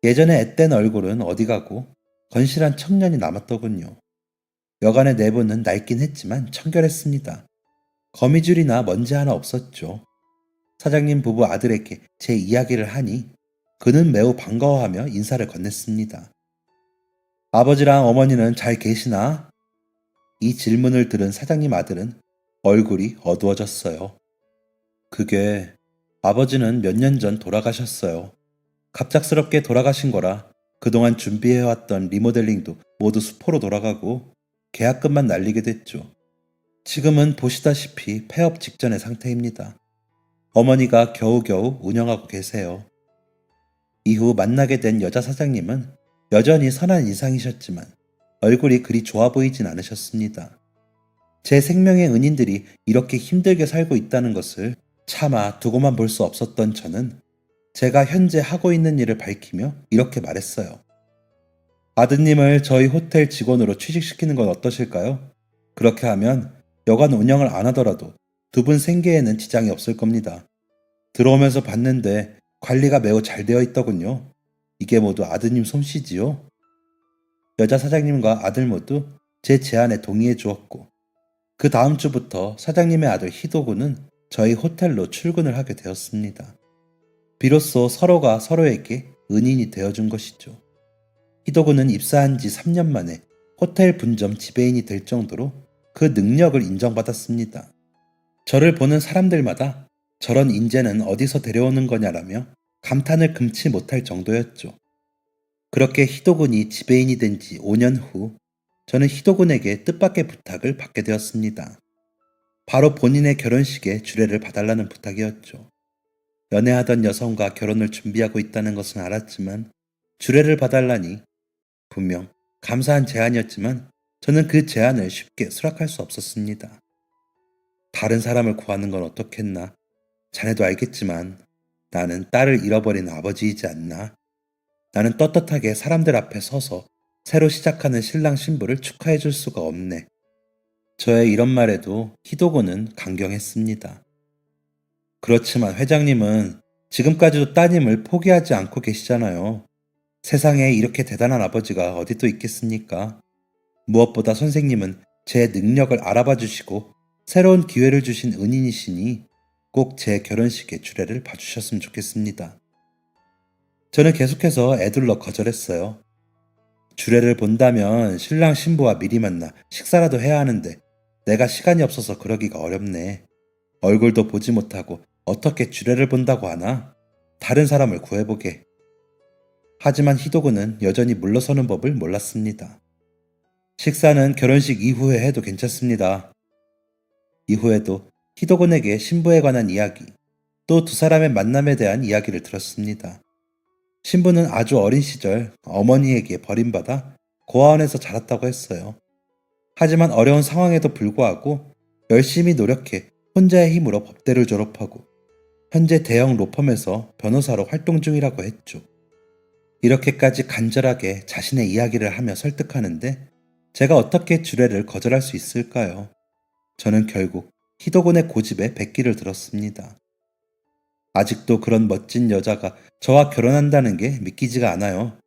예전에 앳된 얼굴은 어디 가고 건실한 청년이 남았더군요. 여관의 내부는 낡긴 했지만 청결했습니다. 거미줄이나 먼지 하나 없었죠. 사장님 부부 아들에게 제 이야기를 하니 그는 매우 반가워하며 인사를 건넸습니다. 아버지랑 어머니는 잘 계시나? 이 질문을 들은 사장님 아들은 얼굴이 어두워졌어요. 그게 아버지는 몇 년 전 돌아가셨어요. 갑작스럽게 돌아가신 거라 그동안 준비해왔던 리모델링도 모두 수포로 돌아가고 계약금만 날리게 됐죠. 지금은 보시다시피 폐업 직전의 상태입니다. 어머니가 겨우겨우 운영하고 계세요. 이후 만나게 된 여자 사장님은 여전히 선한 인상이셨지만 얼굴이 그리 좋아 보이진 않으셨습니다. 제 생명의 은인들이 이렇게 힘들게 살고 있다는 것을 차마 두고만 볼 수 없었던 저는 제가 현재 하고 있는 일을 밝히며 이렇게 말했어요. 아드님을 저희 호텔 직원으로 취직시키는 건 어떠실까요? 그렇게 하면 여관 운영을 안 하더라도 두 분 생계에는 지장이 없을 겁니다. 들어오면서 봤는데 관리가 매우 잘 되어 있더군요. 이게 모두 아드님 솜씨지요? 여자 사장님과 아들 모두 제 제안에 동의해 주었고 그 다음 주부터 사장님의 아들 희도군은 저희 호텔로 출근을 하게 되었습니다. 비로소 서로가 서로에게 은인이 되어준 것이죠. 희도군은 입사한 지 3년 만에 호텔 분점 지배인이 될 정도로 그 능력을 인정받았습니다. 저를 보는 사람들마다 저런 인재는 어디서 데려오는 거냐라며 감탄을 금치 못할 정도였죠. 그렇게 희도군이 지배인이 된 지 5년 후 저는 희도군에게 뜻밖의 부탁을 받게 되었습니다. 바로 본인의 결혼식에 주례를 봐달라는 부탁이었죠. 연애하던 여성과 결혼을 준비하고 있다는 것은 알았지만 주례를 봐달라니 분명 감사한 제안이었지만 저는 그 제안을 쉽게 수락할 수 없었습니다. 다른 사람을 구하는 건 어떻겠나? 자네도 알겠지만 나는 딸을 잃어버린 아버지이지 않나? 나는 떳떳하게 사람들 앞에 서서 새로 시작하는 신랑 신부를 축하해 줄 수가 없네. 저의 이런 말에도 히도고는 강경했습니다. 그렇지만 회장님은 지금까지도 따님을 포기하지 않고 계시잖아요. 세상에 이렇게 대단한 아버지가 어디 또 있겠습니까? 무엇보다 선생님은 제 능력을 알아봐 주시고 새로운 기회를 주신 은인이시니 꼭 제 결혼식의 주례를 봐주셨으면 좋겠습니다. 저는 계속해서 애둘러 거절했어요. 주례를 본다면 신랑 신부와 미리 만나 식사라도 해야 하는데 내가 시간이 없어서 그러기가 어렵네. 얼굴도 보지 못하고 어떻게 주례를 본다고 하나? 다른 사람을 구해보게. 하지만 히도구는 여전히 물러서는 법을 몰랐습니다. 식사는 결혼식 이후에 해도 괜찮습니다. 이후에도 히도군에게 신부에 관한 이야기, 또 두 사람의 만남에 대한 이야기를 들었습니다. 신부는 아주 어린 시절 어머니에게 버림받아 고아원에서 자랐다고 했어요. 하지만 어려운 상황에도 불구하고 열심히 노력해 혼자의 힘으로 법대를 졸업하고 현재 대형 로펌에서 변호사로 활동 중이라고 했죠. 이렇게까지 간절하게 자신의 이야기를 하며 설득하는데 제가 어떻게 주례를 거절할 수 있을까요? 저는 결국 히도군의 고집에 백기를 들었습니다. 아직도 그런 멋진 여자가 저와 결혼한다는 게 믿기지가 않아요.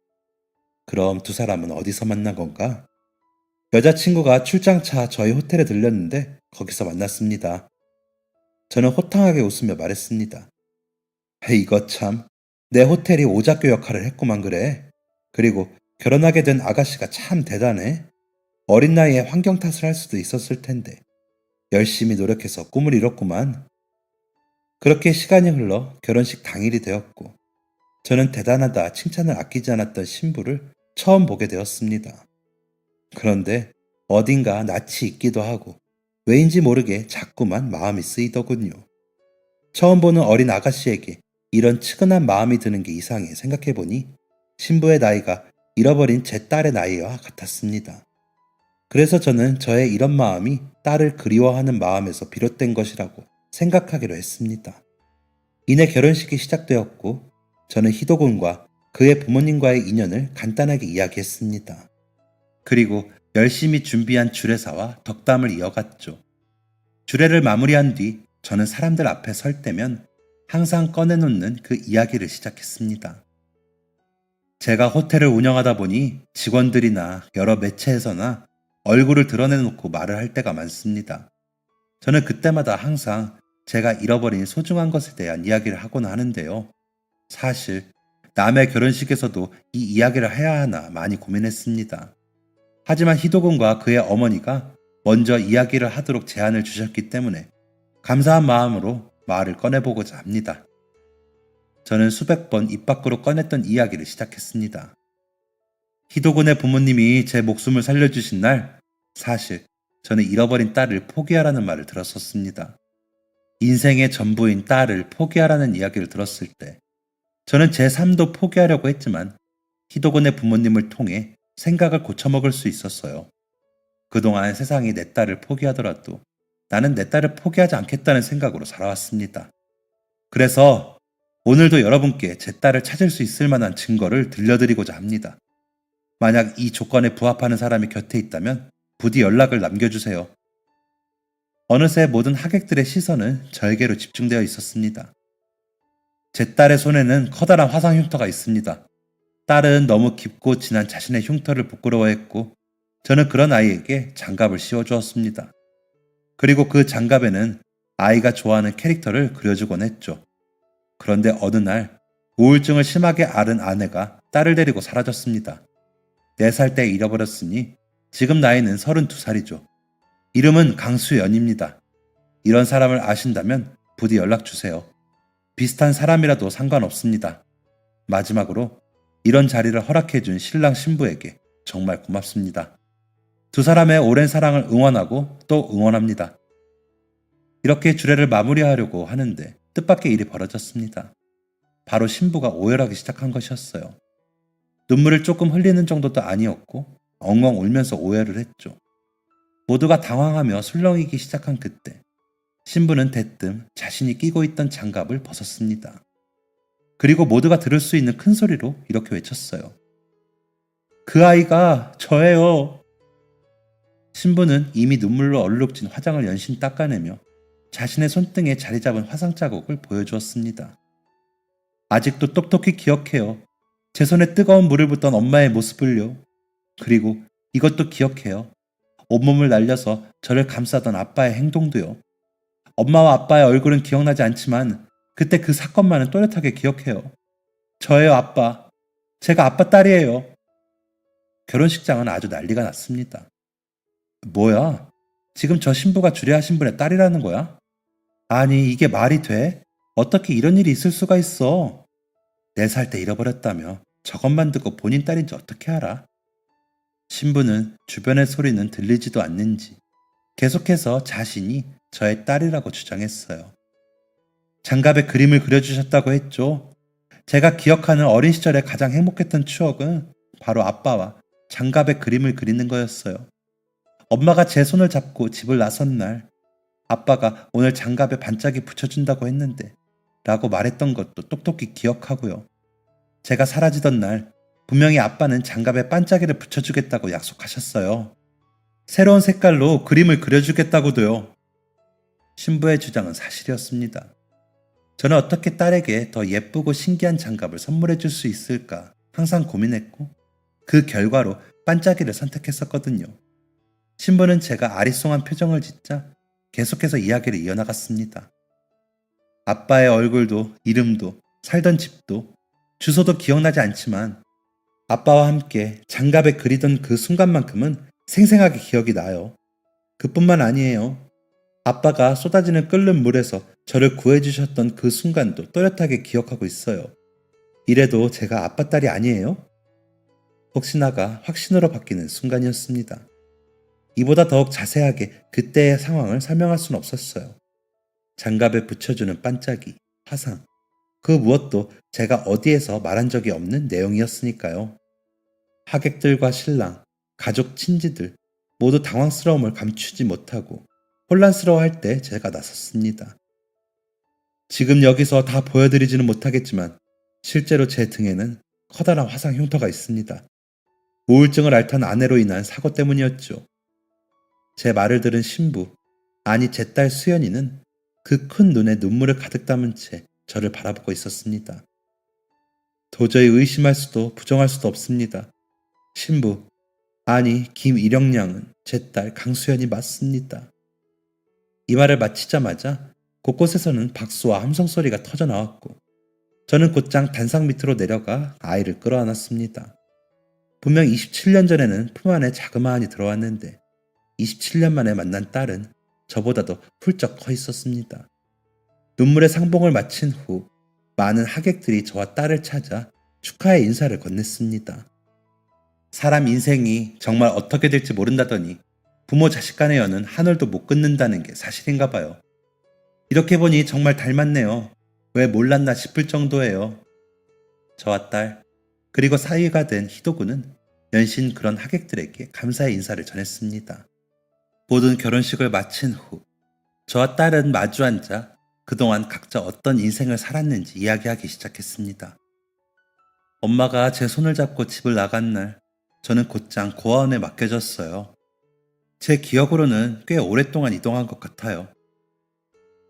그럼 두 사람은 어디서 만난 건가? 여자친구가 출장차 저희 호텔에 들렸는데 거기서 만났습니다. 저는 호탕하게 웃으며 말했습니다. 이거 참, 내 호텔이 오작교 역할을 했구만 그래. 그리고 결혼하게 된 아가씨가 참 대단해. 어린 나이에 환경 탓을 할 수도 있었을 텐데 열심히 노력해서 꿈을 이뤘구만. 그렇게 시간이 흘러 결혼식 당일이 되었고 저는 대단하다 칭찬을 아끼지 않았던 신부를 처음 보게 되었습니다. 그런데 어딘가 낯이 있기도 하고 왜인지 모르게 자꾸만 마음이 쓰이더군요. 처음 보는 어린 아가씨에게 이런 측은한 마음이 드는 게 이상해 생각해보니 신부의 나이가 잃어버린 제 딸의 나이와 같았습니다. 그래서 저는 저의 이런 마음이 딸을 그리워하는 마음에서 비롯된 것이라고 생각하기로 했습니다. 이내 결혼식이 시작되었고 저는 히도군과 그의 부모님과의 인연을 간단하게 이야기했습니다. 그리고 열심히 준비한 주례사와 덕담을 이어갔죠. 주례를 마무리한 뒤 저는 사람들 앞에 설 때면 항상 꺼내놓는 그 이야기를 시작했습니다. 제가 호텔을 운영하다 보니 직원들이나 여러 매체에서나 얼굴을 드러내놓고 말을 할 때가 많습니다. 저는 그때마다 항상 제가 잃어버린 소중한 것에 대한 이야기를 하곤 하는데요. 사실 남의 결혼식에서도 이 이야기를 해야 하나 많이 고민했습니다. 하지만 히도군과 그의 어머니가 먼저 이야기를 하도록 제안을 주셨기 때문에 감사한 마음으로 말을 꺼내보고자 합니다. 저는 수백 번 입 밖으로 꺼냈던 이야기를 시작했습니다. 히도군의 부모님이 제 목숨을 살려주신 날 사실 저는 잃어버린 딸을 포기하라는 말을 들었었습니다. 인생의 전부인 딸을 포기하라는 이야기를 들었을 때 저는 제 삶도 포기하려고 했지만 히도군의 부모님을 통해 생각을 고쳐먹을 수 있었어요. 그동안 세상이 내 딸을 포기하더라도 나는 내 딸을 포기하지 않겠다는 생각으로 살아왔습니다. 그래서 오늘도 여러분께 제 딸을 찾을 수 있을 만한 증거를 들려드리고자 합니다. 만약 이 조건에 부합하는 사람이 곁에 있다면 부디 연락을 남겨주세요. 어느새 모든 하객들의 시선은 저에게로 집중되어 있었습니다. 제 딸의 손에는 커다란 화상 흉터가 있습니다. 딸은 너무 깊고 진한 자신의 흉터를 부끄러워했고 저는 그런 아이에게 장갑을 씌워주었습니다. 그리고 그 장갑에는 아이가 좋아하는 캐릭터를 그려주곤 했죠. 그런데 어느 날 우울증을 심하게 앓은 아내가 딸을 데리고 사라졌습니다. 4살 때 잃어버렸으니 지금 나이는 32살이죠. 이름은 강수연입니다. 이런 사람을 아신다면 부디 연락주세요. 비슷한 사람이라도 상관없습니다. 마지막으로 이런 자리를 허락해준 신랑 신부에게 정말 고맙습니다. 두 사람의 오랜 사랑을 응원하고 또 응원합니다. 이렇게 주례를 마무리하려고 하는데 뜻밖의 일이 벌어졌습니다. 바로 신부가 오열하기 시작한 것이었어요. 눈물을 조금 흘리는 정도도 아니었고 엉엉 울면서 오열을 했죠. 모두가 당황하며 술렁이기 시작한 그때 신부는 대뜸 자신이 끼고 있던 장갑을 벗었습니다. 그리고 모두가 들을 수 있는 큰 소리로 이렇게 외쳤어요. 그 아이가 저예요. 신부는 이미 눈물로 얼룩진 화장을 연신 닦아내며 자신의 손등에 자리 잡은 화상 자국을 보여주었습니다. 아직도 똑똑히 기억해요. 제 손에 뜨거운 물을 붓던 엄마의 모습을요. 그리고 이것도 기억해요. 온몸을 날려서 저를 감싸던 아빠의 행동도요. 엄마와 아빠의 얼굴은 기억나지 않지만 그때 그 사건만은 또렷하게 기억해요. 저예요, 아빠. 제가 아빠 딸이에요. 결혼식장은 아주 난리가 났습니다. 뭐야? 지금 저 신부가 주례하신 분의 딸이라는 거야? 아니, 이게 말이 돼? 어떻게 이런 일이 있을 수가 있어? 4살 때 잃어버렸다며 저것만 듣고 본인 딸인지 어떻게 알아? 신부는 주변의 소리는 들리지도 않는지 계속해서 자신이 저의 딸이라고 주장했어요. 장갑에 그림을 그려주셨다고 했죠. 제가 기억하는 어린 시절에 가장 행복했던 추억은 바로 아빠와 장갑에 그림을 그리는 거였어요. 엄마가 제 손을 잡고 집을 나선 날 아빠가 오늘 장갑에 반짝이 붙여준다고 했는데 라고 말했던 것도 똑똑히 기억하고요. 제가 사라지던 날 분명히 아빠는 장갑에 반짝이를 붙여주겠다고 약속하셨어요. 새로운 색깔로 그림을 그려주겠다고도요. 신부의 주장은 사실이었습니다. 저는 어떻게 딸에게 더 예쁘고 신기한 장갑을 선물해 줄 수 있을까 항상 고민했고 그 결과로 반짝이를 선택했었거든요. 신부는 제가 아리송한 표정을 짓자 계속해서 이야기를 이어나갔습니다. 아빠의 얼굴도 이름도 살던 집도 주소도 기억나지 않지만 아빠와 함께 장갑에 그리던 그 순간만큼은 생생하게 기억이 나요. 그뿐만 아니에요. 아빠가 쏟아지는 끓는 물에서 저를 구해주셨던 그 순간도 또렷하게 기억하고 있어요. 이래도 제가 아빠 딸이 아니에요? 혹시나가 확신으로 바뀌는 순간이었습니다. 이보다 더욱 자세하게 그때의 상황을 설명할 수는 없었어요. 장갑에 붙여주는 반짝이, 화상, 그 무엇도 제가 어디에서 말한 적이 없는 내용이었으니까요. 하객들과 신랑, 가족 친지들 모두 당황스러움을 감추지 못하고 혼란스러워할 때 제가 나섰습니다. 지금 여기서 다 보여드리지는 못하겠지만 실제로 제 등에는 커다란 화상 흉터가 있습니다. 우울증을 앓던 아내로 인한 사고 때문이었죠. 제 말을 들은 신부, 아니 제 딸 수연이는 그 큰 눈에 눈물을 가득 담은 채 저를 바라보고 있었습니다. 도저히 의심할 수도 부정할 수도 없습니다. 신부, 아니 김일영 양은 제 딸 강수연이 맞습니다. 이 말을 마치자마자 곳곳에서는 박수와 함성소리가 터져 나왔고 저는 곧장 단상 밑으로 내려가 아이를 끌어안았습니다. 분명 27년 전에는 품 안에 자그마한이 들어왔는데 27년 만에 만난 딸은 저보다도 훌쩍 커 있었습니다. 눈물의 상봉을 마친 후 많은 하객들이 저와 딸을 찾아 축하의 인사를 건넸습니다. 사람 인생이 정말 어떻게 될지 모른다더니 부모 자식 간의 연은 한 올도 못 끊는다는 게 사실인가 봐요. 이렇게 보니 정말 닮았네요. 왜 몰랐나 싶을 정도예요. 저와 딸, 그리고 사위가 된 희도군은 연신 그런 하객들에게 감사의 인사를 전했습니다. 모든 결혼식을 마친 후 저와 딸은 마주 앉아 그동안 각자 어떤 인생을 살았는지 이야기하기 시작했습니다. 엄마가 제 손을 잡고 집을 나간 날 저는 곧장 고아원에 맡겨졌어요. 제 기억으로는 꽤 오랫동안 이동한 것 같아요.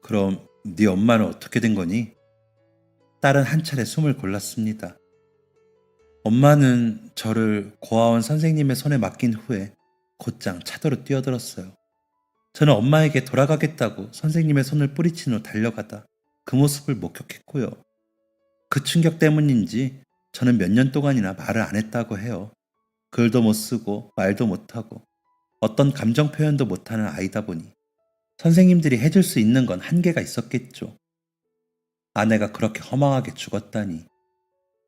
그럼 네 엄마는 어떻게 된 거니? 딸은 한 차례 숨을 골랐습니다. 엄마는 저를 고아원 선생님의 손에 맡긴 후에 곧장 차도로 뛰어들었어요. 저는 엄마에게 돌아가겠다고 선생님의 손을 뿌리친 후 달려가다 그 모습을 목격했고요. 그 충격 때문인지 저는 몇 년 동안이나 말을 안 했다고 해요. 글도 못 쓰고 말도 못하고 어떤 감정 표현도 못하는 아이다 보니 선생님들이 해줄 수 있는 건 한계가 있었겠죠. 아내가 그렇게 허망하게 죽었다니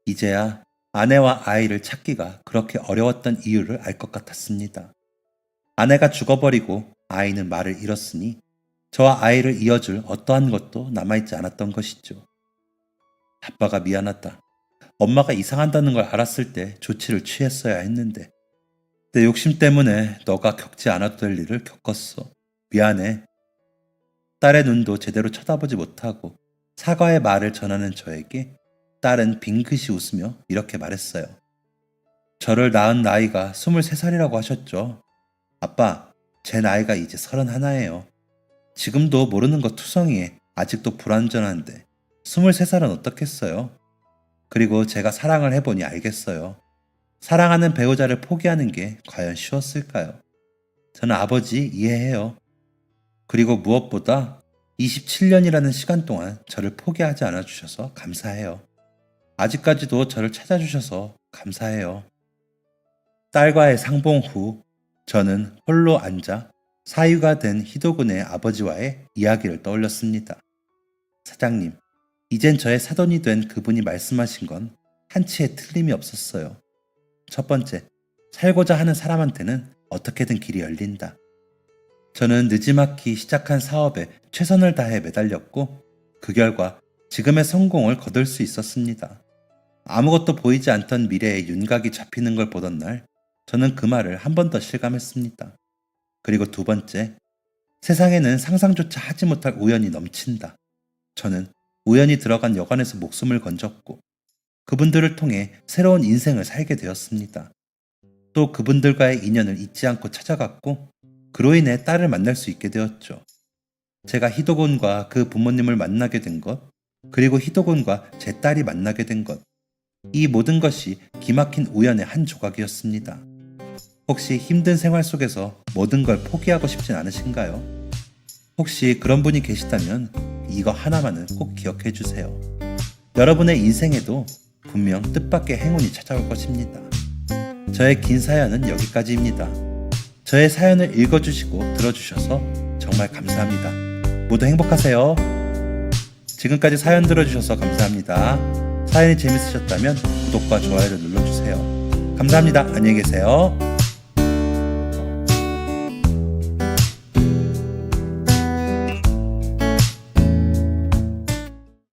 이제야 아내와 아이를 찾기가 그렇게 어려웠던 이유를 알 것 같았습니다. 아내가 죽어버리고 아이는 말을 잃었으니 저와 아이를 이어줄 어떠한 것도 남아있지 않았던 것이죠. 아빠가 미안하다. 엄마가 이상한다는 걸 알았을 때 조치를 취했어야 했는데 내 욕심 때문에 너가 겪지 않아도 될 일을 겪었어. 미안해. 딸의 눈도 제대로 쳐다보지 못하고 사과의 말을 전하는 저에게 딸은 빙긋이 웃으며 이렇게 말했어요. 저를 낳은 나이가 23살이라고 하셨죠. 아빠, 제 나이가 이제 31예요. 지금도 모르는 거 투성이에 아직도 불완전한데 23살은 어떻겠어요? 그리고 제가 사랑을 해보니 알겠어요. 사랑하는 배우자를 포기하는 게 과연 쉬웠을까요? 저는 아버지 이해해요. 그리고 무엇보다 27년이라는 시간 동안 저를 포기하지 않아 주셔서 감사해요. 아직까지도 저를 찾아주셔서 감사해요. 딸과의 상봉 후 저는 홀로 앉아 사유가 된 희도군의 아버지와의 이야기를 떠올렸습니다. 사장님, 이젠 저의 사돈이 된 그분이 말씀하신 건 한치의 틀림이 없었어요. 첫 번째, 살고자 하는 사람한테는 어떻게든 길이 열린다. 저는 느지막이 시작한 사업에 최선을 다해 매달렸고 그 결과 지금의 성공을 거둘 수 있었습니다. 아무것도 보이지 않던 미래에 윤곽이 잡히는 걸 보던 날 저는 그 말을 한 번 더 실감했습니다. 그리고 두 번째, 세상에는 상상조차 하지 못할 우연이 넘친다. 저는 우연히 들어간 여관에서 목숨을 건졌고 그분들을 통해 새로운 인생을 살게 되었습니다. 또 그분들과의 인연을 잊지 않고 찾아갔고 그로 인해 딸을 만날 수 있게 되었죠. 제가 희도군과 그 부모님을 만나게 된 것, 그리고 희도군과 제 딸이 만나게 된 것, 이 모든 것이 기막힌 우연의 한 조각이었습니다. 혹시 힘든 생활 속에서 모든 걸 포기하고 싶진 않으신가요? 혹시 그런 분이 계시다면 이거 하나만은 꼭 기억해 주세요. 여러분의 인생에도 분명 뜻밖의 행운이 찾아올 것입니다. 저의 긴 사연은 여기까지입니다. 저의 사연을 읽어주시고 들어주셔서 정말 감사합니다. 모두 행복하세요. 지금까지 사연 들어주셔서 감사합니다. 사연이 재밌으셨다면 구독과 좋아요를 눌러주세요. 감사합니다. 안녕히 계세요.